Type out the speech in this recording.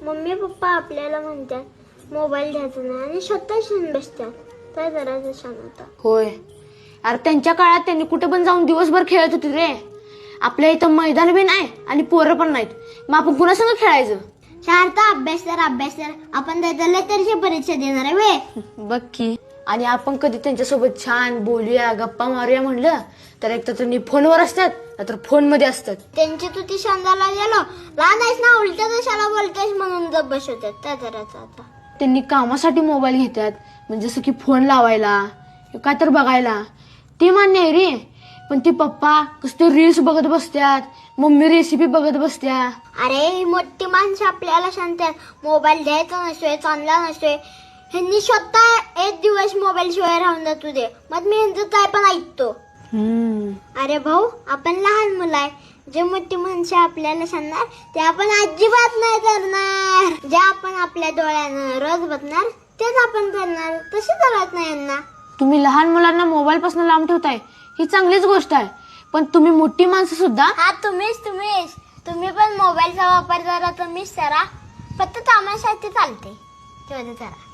Mummy papa आपल्याला म्हणतात mobile घ्यायचा नाही आणि स्वतः शिवून बसतात. काय करायचं सांग आता. होय, अरे त्यांच्या काळात त्यांनी कुठे पण जाऊन दिवसभर खेळत होते रे. आपल्या इथं मैदान बी नाही आणि पोरं पण नाहीत, मग आपण कुणासंग खेळायचं. शांत अभ्यास कर. आपण त्याच्या तरीची परीक्षा देणार आहे वे. बघ की. आणि आपण कधी त्यांच्यासोबत छान बोलूया, गप्पा मारूया म्हणलं तर एक तर त्यांनी फोनवर असतात, नाहीतर फोन मध्ये असतात. त्यांची तू ती शांताला गेलो लहान आहेस ना, उलट कशाला बोलतेस म्हणून गप्प बसवतात. काय करायचं आता. त्यांनी कामासाठी मोबाईल घेतात, म्हणजे जसं की फोन लावायला, काय तर बघायला. ते मान्य आहे रे, पण ते पप्पा कसं रील्स बघत बसतात, मम्मी रेसिपी बघत बसत्या. अरे ही मोठी माणसं आपल्याला सांगतात मोबाईल द्यायचा नसतोय, चांगला नसतोय. ह्यांनी स्वतः एक दिवस मोबाईल शिवाय राहून जातो दे, मग मी ह्यांचं काय पण ऐकतो. अरे भाऊ, आपण लहान मुलं आहे. जे मोठी माणसं आपल्याला सांगणार ते आपण अजिबात नाही करणार. जे आपण आपल्या डोळ्यानं रोज बघणार तेच आपण करणार. तसे चालत नाही यांना. तुम्ही लहान मुलांना मोबाईल पासून लांब ठेवताय ही चांगलीच गोष्ट आहे, पण तुम्ही मोठी माणसं सुद्धा. हा तुम्ही पण मोबाईलचा वापर जरा तुम्हीच करा. फक्त कामासाठी चालते तेवढं करा.